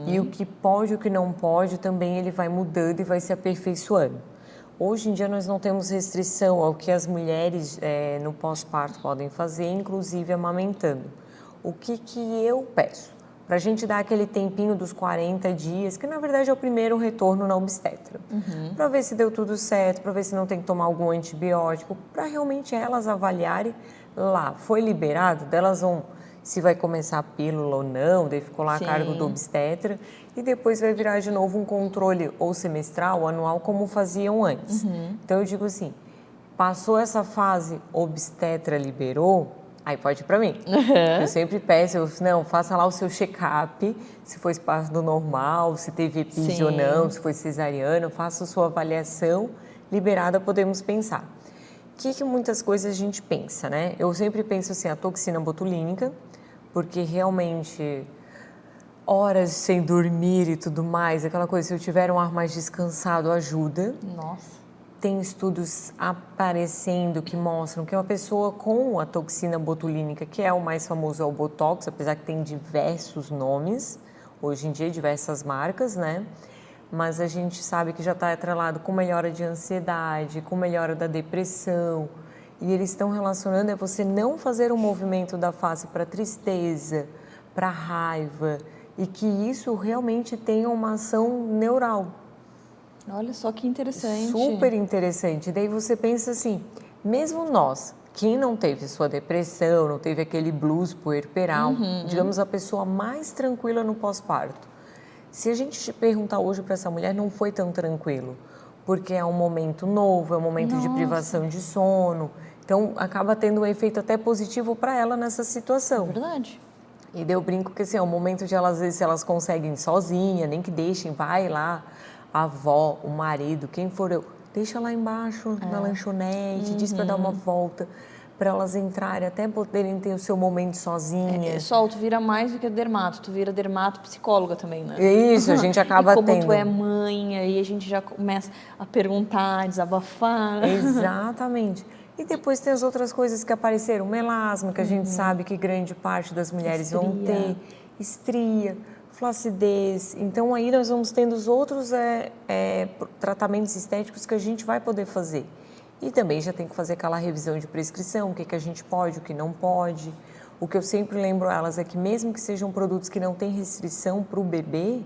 F: e o que pode e o que não pode também ele vai mudando e vai se aperfeiçoando. Hoje em dia nós não temos restrição ao que as mulheres no pós-parto podem fazer, inclusive amamentando. O que eu peço? Para a gente dar aquele tempinho dos 40 dias, que na verdade é o primeiro retorno na obstetra. Para ver se deu tudo certo, para ver se não tem que tomar algum antibiótico, para realmente elas avaliarem lá, foi liberado, delas vão, se vai começar a pílula ou não, daí ficou lá a cargo do obstetra. E depois vai virar de novo um controle ou semestral ou anual, como faziam antes. Então, eu digo assim, passou essa fase, obstetra liberou, aí pode ir para mim. Eu sempre peço, não, faça lá o seu check-up, se foi espaço do normal, se teve epísio ou não, se foi cesariana, faça a sua avaliação, liberada podemos pensar. O que muitas coisas a gente pensa, né? Eu sempre penso assim, a toxina botulínica, porque realmente... horas sem dormir e tudo mais, aquela coisa, se eu tiver um ar mais descansado, ajuda.
A: Nossa.
F: Tem estudos aparecendo que mostram que uma pessoa com a toxina botulínica, que é o mais famoso, é o Botox, apesar que tem diversos nomes, hoje em dia diversas marcas, né? Mas a gente sabe que já está atrelado com melhora de ansiedade, com melhora da depressão, e eles estão relacionando você não fazer um movimento da face para tristeza, para raiva, e que isso realmente tenha uma ação neural.
A: Olha só que interessante.
F: Super interessante. Daí você pensa assim, mesmo nós, quem não teve sua depressão, não teve aquele blues puerperal, digamos a pessoa mais tranquila no pós-parto. Se a gente te perguntar hoje para essa mulher, não foi tão tranquilo, porque é um momento novo, é um momento de privação de sono, então acaba tendo um efeito até positivo para ela nessa situação.
A: Verdade.
F: E daí eu brinco que assim, é um momento de elas, às vezes, se elas conseguem sozinha, nem que deixem, vai lá, a avó, o marido, quem for, deixa lá embaixo na lanchonete, diz para dar uma volta, para elas entrarem, até poderem ter o seu momento sozinhas.
A: Sol, tu vira mais do que dermato, tu vira dermato-psicóloga também, né?
F: Isso, a gente acaba
A: e como
F: tendo.
A: tu é mãe, aí a gente já começa a perguntar, desabafar.
F: Exatamente. E depois tem as outras coisas que apareceram, melasma, que a gente sabe que grande parte das mulheres vão ter, estria, flacidez. Então aí nós vamos tendo os outros tratamentos estéticos que a gente vai poder fazer. E também já tem que fazer aquela revisão de prescrição, o que a gente pode, o que não pode. O que eu sempre lembro elas é que mesmo que sejam produtos que não têm restrição para o bebê,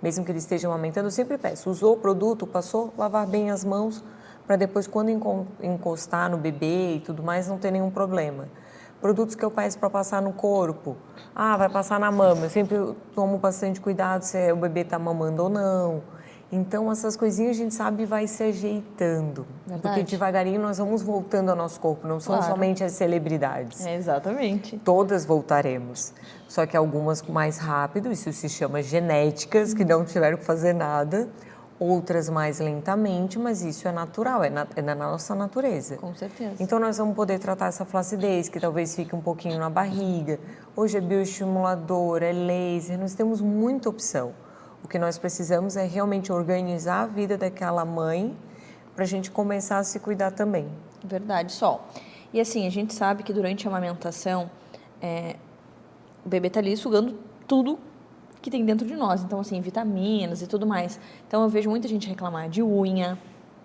F: mesmo que eles estejam amamentando, eu sempre peço, usou o produto, passou, lavar bem as mãos, para depois quando encostar no bebê e tudo mais, não ter nenhum problema. Produtos que eu peço para passar no corpo, vai passar na mama, eu sempre tomo bastante cuidado se o bebê está mamando ou não. Então, essas coisinhas a gente sabe vai se ajeitando.
A: Verdade.
F: Porque devagarinho nós vamos voltando ao nosso corpo, não são somente as celebridades.
A: Exatamente.
F: Todas voltaremos. Só que algumas mais rápido, isso se chama genéticas, que não tiveram que fazer nada. Outras mais lentamente, mas isso é natural, é na nossa natureza.
A: Com certeza.
F: Então, nós vamos poder tratar essa flacidez, que talvez fique um pouquinho na barriga. Hoje é bioestimulador, é laser, nós temos muita opção. O que nós precisamos é realmente organizar a vida daquela mãe para a gente começar a se cuidar também.
A: Verdade, Sol. E assim, a gente sabe que durante a amamentação, o bebê está ali sugando tudo que tem dentro de nós. Então, assim, vitaminas e tudo mais. Então, eu vejo muita gente reclamar de unha,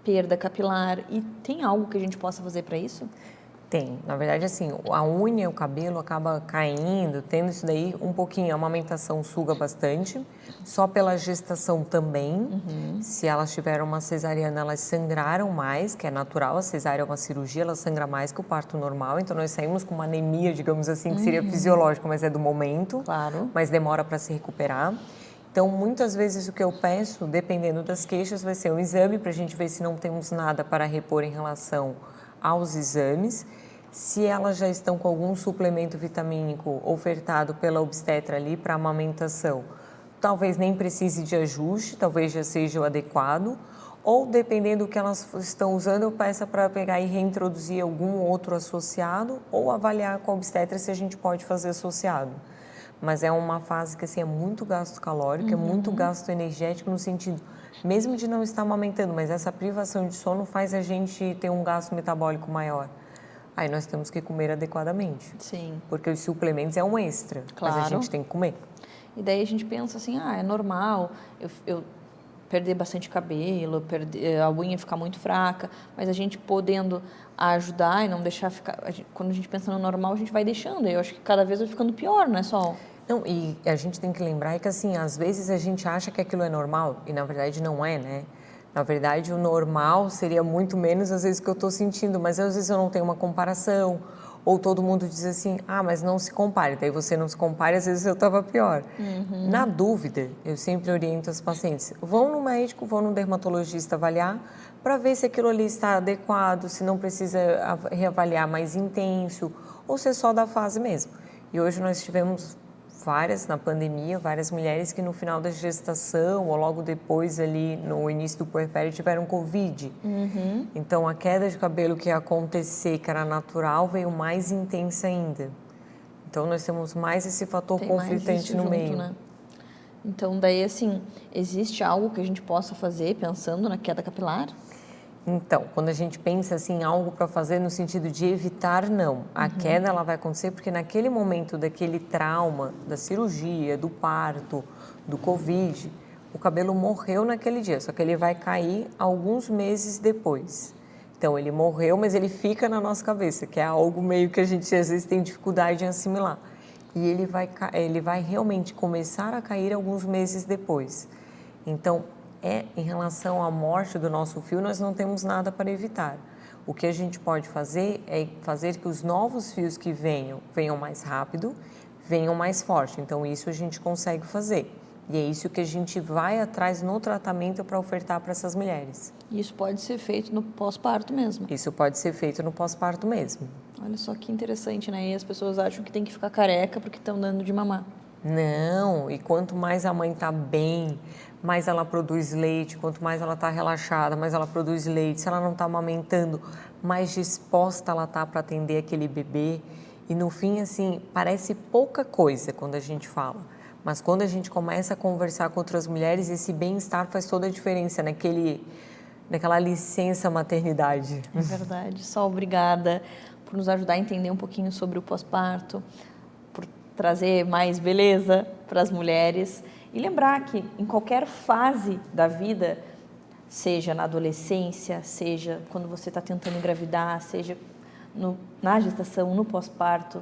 A: perda capilar. E tem algo que a gente possa fazer para isso?
F: Tem. Na verdade, assim, a unha, o cabelo acaba caindo, tendo isso daí um pouquinho. A amamentação suga bastante, só pela gestação também. Se elas tiveram uma cesariana, elas sangraram mais, que é natural. A cesárea é uma cirurgia, ela sangra mais que o parto normal. Então, nós saímos com uma anemia, digamos assim, que seria fisiológica, mas é do momento.
A: Claro.
F: Mas demora para se recuperar. Então, muitas vezes o que eu peço, dependendo das queixas, vai ser um exame para a gente ver se não temos nada para repor em relação aos exames. Se elas já estão com algum suplemento vitamínico ofertado pela obstetra ali para amamentação, talvez nem precise de ajuste, talvez já seja o adequado, ou dependendo do que elas estão usando, eu peço para pegar e reintroduzir algum outro associado ou avaliar com a obstetra se a gente pode fazer associado. Mas é uma fase que assim, é muito gasto calórico, é muito gasto energético no sentido, mesmo de não estar amamentando, mas essa privação de sono faz a gente ter um gasto metabólico maior. Aí nós temos que comer adequadamente.
A: Sim.
F: Porque os suplementos é um extra,
A: Claro.
F: mas a gente tem que comer.
A: E daí a gente pensa assim, é normal eu perder bastante cabelo, a unha ficar muito fraca, mas a gente podendo ajudar e não deixar ficar... Quando a gente pensa no normal, a gente vai deixando. Eu acho que cada vez vai ficando pior, não é, Sol?
F: Não, e a gente tem que lembrar que, assim, às vezes a gente acha que aquilo é normal e, na verdade, não é, né? Na verdade, o normal seria muito menos, às vezes, que eu estou sentindo, mas às vezes eu não tenho uma comparação, ou todo mundo diz assim, mas não se compare, daí você não se compare, às vezes eu estava pior. Na dúvida, eu sempre oriento as pacientes, vão no médico, vão no dermatologista avaliar, para ver se aquilo ali está adequado, se não precisa reavaliar mais intenso, ou se é só da fase mesmo. E hoje nós tivemos na pandemia, várias mulheres que no final da gestação ou logo depois ali no início do puerpério tiveram Covid. Então a queda de cabelo que ia acontecer, que era natural, veio mais intensa ainda. Então nós temos mais esse fator conflitante no meio.
A: Né? Então daí assim, existe algo que a gente possa fazer pensando na queda capilar?
F: Então, quando a gente pensa assim, em algo para fazer no sentido de evitar, não. A queda ela vai acontecer porque naquele momento daquele trauma, da cirurgia, do parto, do Covid, o cabelo morreu naquele dia, só que ele vai cair alguns meses depois. Então, ele morreu, mas ele fica na nossa cabeça, que é algo meio que a gente às vezes tem dificuldade em assimilar. E ele vai realmente começar a cair alguns meses depois. Então, em relação à morte do nosso fio, nós não temos nada para evitar. O que a gente pode fazer é fazer que os novos fios que venham mais rápido, venham mais forte. Então, isso a gente consegue fazer. E é isso que a gente vai atrás no tratamento para ofertar para essas mulheres.
A: Isso pode ser feito no pós-parto mesmo?
F: Isso pode ser feito no pós-parto mesmo.
A: Olha só que interessante, né? E as pessoas acham que tem que ficar careca porque estão dando de mamar.
F: Não, e quanto mais a mãe está bem, mais ela produz leite, quanto mais ela está relaxada, mais ela produz leite. Se ela não está amamentando, mais disposta ela está para atender aquele bebê. E no fim, assim, parece pouca coisa quando a gente fala. Mas quando a gente começa a conversar com outras mulheres, esse bem-estar faz toda a diferença naquela licença maternidade.
A: É verdade. Só obrigada por nos ajudar a entender um pouquinho sobre o pós-parto, por trazer mais beleza para as mulheres. E lembrar que em qualquer fase da vida, seja na adolescência, seja quando você está tentando engravidar, seja na gestação, no pós-parto,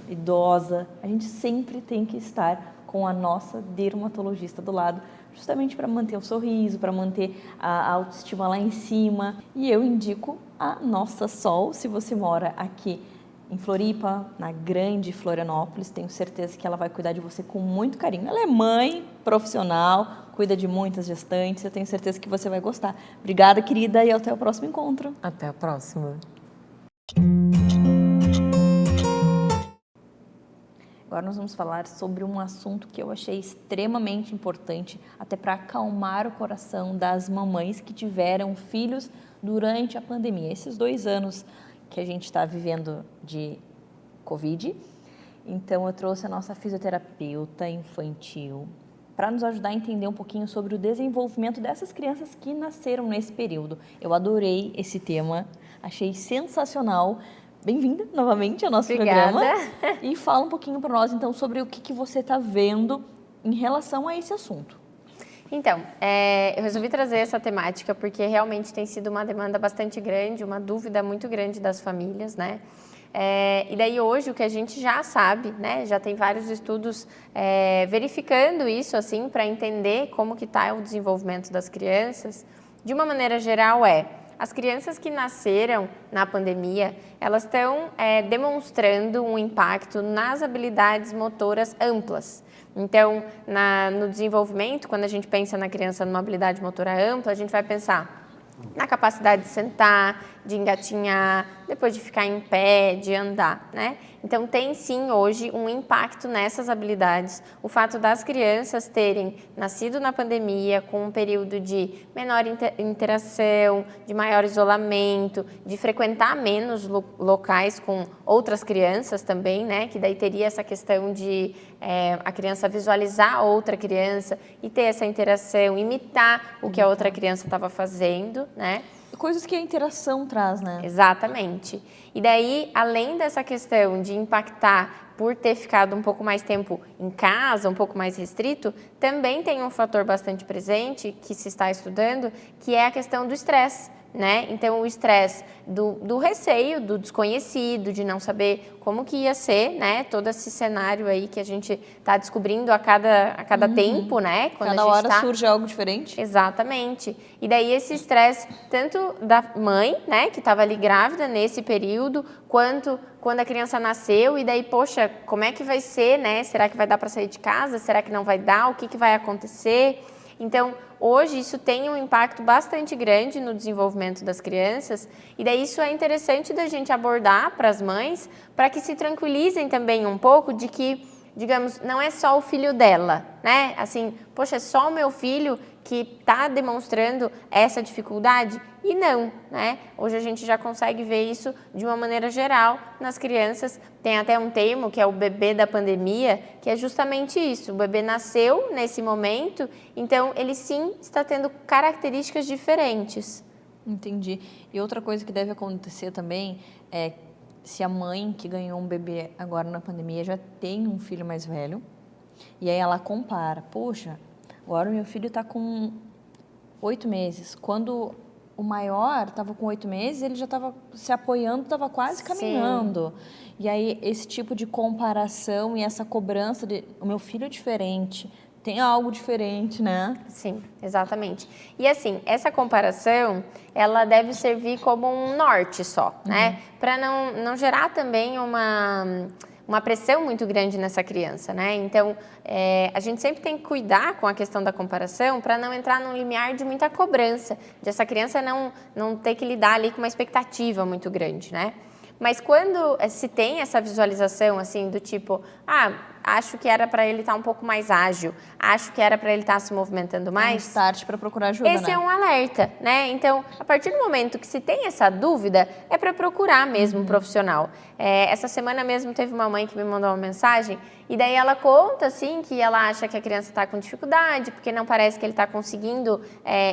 A: idosa, a gente sempre tem que estar com a nossa dermatologista do lado, justamente para manter o sorriso, para manter a autoestima lá em cima. E eu indico a Nossa Sol, se você mora aqui em Floripa, na grande Florianópolis, tenho certeza que ela vai cuidar de você com muito carinho. Ela é mãe, profissional, cuida de muitas gestantes, eu tenho certeza que você vai gostar. Obrigada, querida, e até o próximo encontro.
F: Até a próxima.
A: Agora nós vamos falar sobre um assunto que eu achei extremamente importante, até para acalmar o coração das mamães que tiveram filhos durante a pandemia. Esses 2 anos que a gente está vivendo de Covid. Então, eu trouxe a nossa fisioterapeuta infantil para nos ajudar a entender um pouquinho sobre o desenvolvimento dessas crianças que nasceram nesse período. Eu adorei esse tema, achei sensacional. Bem-vinda novamente ao nosso programa. E fala um pouquinho para nós, então, sobre o que você está vendo em relação a esse assunto.
G: Então, eu resolvi trazer essa temática porque realmente tem sido uma demanda bastante grande, uma dúvida muito grande das famílias, né? E daí hoje o que a gente já sabe, né? Já tem vários estudos verificando isso, assim, para entender como que está o desenvolvimento das crianças. De uma maneira geral as crianças que nasceram na pandemia, elas estão demonstrando um impacto nas habilidades motoras amplas. Então, no desenvolvimento, quando a gente pensa na criança numa habilidade motora ampla, a gente vai pensar na capacidade de sentar, de engatinhar, depois de ficar em pé, de andar, né? Então, tem sim hoje um impacto nessas habilidades. O fato das crianças terem nascido na pandemia com um período de menor interação, de maior isolamento, de frequentar menos locais com outras crianças também, né? Que daí teria essa questão de a criança visualizar outra criança e ter essa interação, imitar o que a outra criança estava fazendo, né?
A: Coisas que a interação traz, né?
G: Exatamente. E daí, além dessa questão de impactar por ter ficado um pouco mais tempo em casa, um pouco mais restrito, também tem um fator bastante presente que se está estudando, que é a questão do estresse, né? Então, o estresse do receio, do desconhecido, de não saber como que ia ser, né? Todo esse cenário aí que a gente está descobrindo a cada tempo, né?
A: Quando cada hora surge algo diferente.
G: Exatamente. E daí esse estresse, tanto da mãe, né? Que estava ali grávida nesse período, quanto quando a criança nasceu. E daí, poxa, como é que vai ser, né? Será que vai dar para sair de casa? Será que não vai dar? O que vai acontecer? Então, hoje isso tem um impacto bastante grande no desenvolvimento das crianças e daí isso é interessante da gente abordar para as mães, para que se tranquilizem também um pouco de que, digamos, não é só o filho dela, né? Assim, poxa, é só o meu filho que está demonstrando essa dificuldade? E não, né? Hoje a gente já consegue ver isso de uma maneira geral nas crianças. Tem até um termo que é o bebê da pandemia, que é justamente isso. O bebê nasceu nesse momento, então ele sim está tendo características diferentes.
A: Entendi. E outra coisa que deve acontecer também é se a mãe que ganhou um bebê agora na pandemia já tem um filho mais velho, e aí ela compara, poxa, agora o meu filho está com 8 meses, quando o maior estava com 8 meses, ele já estava se apoiando, estava quase caminhando. Sim. E aí esse tipo de comparação e essa cobrança de o meu filho é diferente, tem algo diferente, né?
G: Sim, exatamente. E assim, essa comparação, ela deve servir como um norte só, né? Para não gerar também uma pressão muito grande nessa criança, né? Então, a gente sempre tem que cuidar com a questão da comparação para não entrar num limiar de muita cobrança, de essa criança não ter que lidar ali com uma expectativa muito grande, né? Mas quando se tem essa visualização, assim, do tipo, acho que era para ele estar um pouco mais ágil, acho que era para ele estar se movimentando
A: Um
G: mais.
A: start para procurar ajuda,
G: Esse
A: né?
G: é um alerta, né? Então, a partir do momento que se tem essa dúvida, é para procurar mesmo um profissional. Essa semana mesmo teve uma mãe que me mandou uma mensagem e daí ela conta, assim, que ela acha que a criança está com dificuldade, porque não parece que ele está conseguindo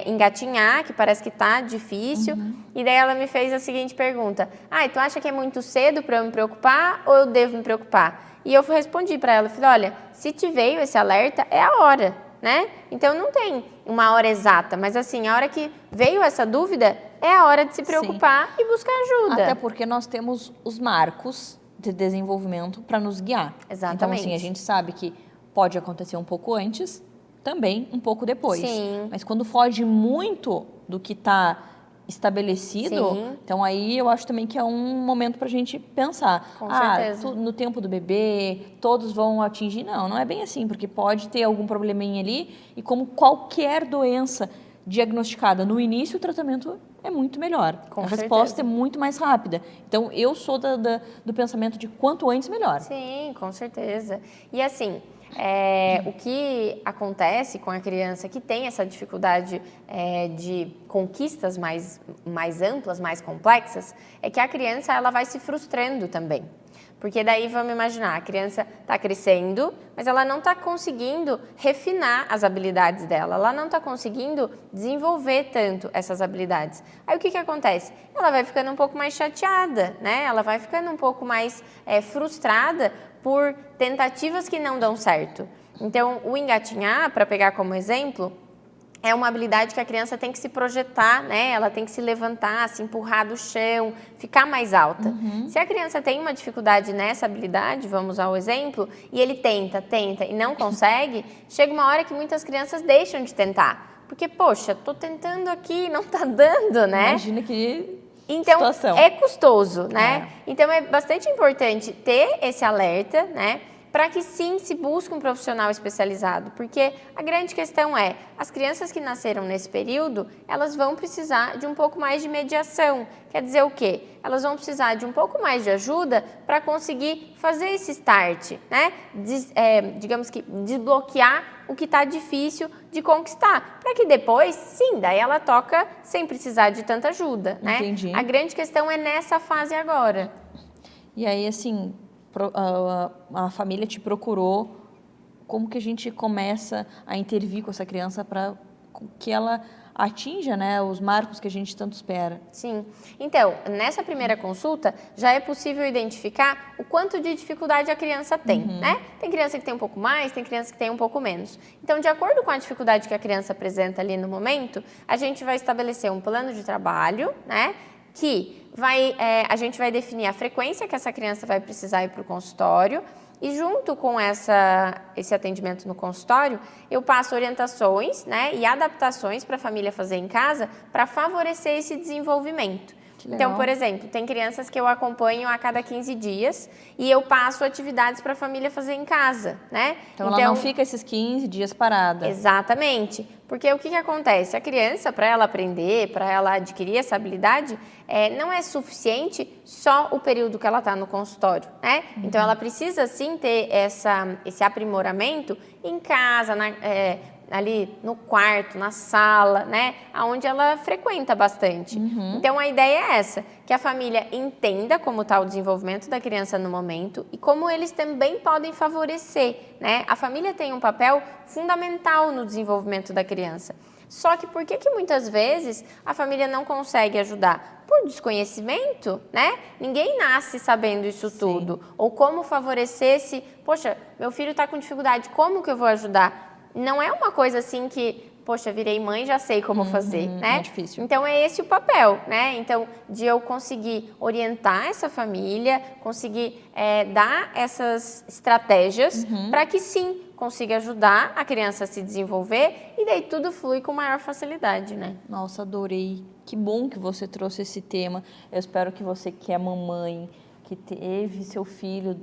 G: engatinhar, que parece que está difícil. E daí ela me fez a seguinte pergunta: tu acha que é muito cedo para eu me preocupar ou eu devo me preocupar? E eu respondi para ela, falei, olha, se te veio esse alerta, é a hora, né? Então não tem uma hora exata, mas assim, a hora que veio essa dúvida, é a hora de se preocupar e buscar ajuda.
A: Até porque nós temos os marcos de desenvolvimento para nos guiar.
G: Exatamente.
A: Então, assim, a gente sabe que pode acontecer um pouco antes, também um pouco depois.
G: Sim.
A: Mas quando foge muito do que está estabelecido,
G: Sim.
A: então aí eu acho também que é um momento para a gente pensar.
G: Com certeza.
A: No tempo do bebê, todos vão atingir. Não é bem assim, porque pode ter algum probleminha ali e como qualquer doença diagnosticada no início, o tratamento é muito melhor.
G: Com
A: a
G: certeza.
A: resposta é muito mais rápida. Então, eu sou do pensamento de quanto antes, melhor.
G: Sim, com certeza. E assim, o que acontece com a criança que tem essa dificuldade de conquistas mais amplas, mais complexas, é que a criança ela vai se frustrando também. Porque daí, vamos imaginar, a criança está crescendo, mas ela não está conseguindo refinar as habilidades dela, ela não está conseguindo desenvolver tanto essas habilidades. Aí o que acontece? Ela vai ficando um pouco mais chateada, né? Ela vai ficando um pouco mais frustrada por tentativas que não dão certo. Então, o engatinhar, para pegar como exemplo, é uma habilidade que a criança tem que se projetar, né? Ela tem que se levantar, se empurrar do chão, ficar mais alta. Se a criança tem uma dificuldade nessa habilidade, vamos ao exemplo, e ele tenta e não consegue, chega uma hora que muitas crianças deixam de tentar. Porque, poxa, tô tentando aqui, não tá dando, né?
A: Imagina que
G: Então,
A: situação.
G: é custoso, né? Então, é bastante importante ter esse alerta, né? Para que sim se busque um profissional especializado, porque a grande questão é, as crianças que nasceram nesse período, elas vão precisar de um pouco mais de mediação. Quer dizer o quê? Elas vão precisar de um pouco mais de ajuda para conseguir fazer esse start, né? Digamos que desbloquear o que está difícil de conquistar, para que depois, sim, daí ela toca sem precisar de tanta ajuda, né?
A: Entendi.
G: A grande questão é nessa fase agora.
A: E aí, assim, a família te procurou, como que a gente começa a intervir com essa criança para que ela atinja, né, os marcos que a gente tanto espera?
G: Sim. Então, nessa primeira consulta, já é possível identificar o quanto de dificuldade a criança tem, né? Tem criança que tem um pouco mais, tem criança que tem um pouco menos. Então, de acordo com a dificuldade que a criança apresenta ali no momento, a gente vai estabelecer um plano de trabalho, né? Que a gente vai definir a frequência que essa criança vai precisar ir para o consultório e junto com esse atendimento no consultório, eu passo orientações, né, e adaptações para a família fazer em casa para favorecer esse desenvolvimento. Então, por exemplo, tem crianças que eu acompanho a cada 15 dias e eu passo atividades para a família fazer em casa, né?
A: Então, ela não fica esses 15 dias parada.
G: Exatamente. Porque o que acontece? A criança, para ela aprender, para ela adquirir essa habilidade, não é suficiente só o período que ela está no consultório, né? Então, ela precisa, sim, ter esse aprimoramento em casa, ali no quarto, na sala, né? Onde ela frequenta bastante. Então, a ideia é essa, que a família entenda como está o desenvolvimento da criança no momento e como eles também podem favorecer, né? A família tem um papel fundamental no desenvolvimento da criança. Só que por que muitas vezes a família não consegue ajudar? Por desconhecimento, né? Ninguém nasce sabendo isso tudo. Ou como favorecer se, poxa, meu filho está com dificuldade, como que eu vou ajudar? Não é uma coisa assim que, poxa, virei mãe, já sei como fazer, né?
A: É difícil.
G: Então, é esse o papel, né? Então, de eu conseguir orientar essa família, conseguir dar essas estratégias para que, sim, consiga ajudar a criança a se desenvolver e daí tudo flui com maior facilidade, né?
A: Nossa, adorei. Que bom que você trouxe esse tema. Eu espero que você que é mamãe, que teve seu filho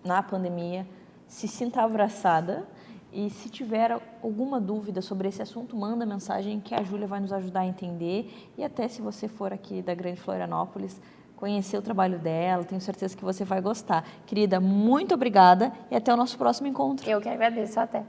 A: na pandemia, se sinta abraçada. E se tiver alguma dúvida sobre esse assunto, manda mensagem que a Júlia vai nos ajudar a entender. E até se você for aqui da Grande Florianópolis, conhecer o trabalho dela, tenho certeza que você vai gostar. Querida, muito obrigada e até o nosso próximo encontro.
G: Eu que agradeço, até.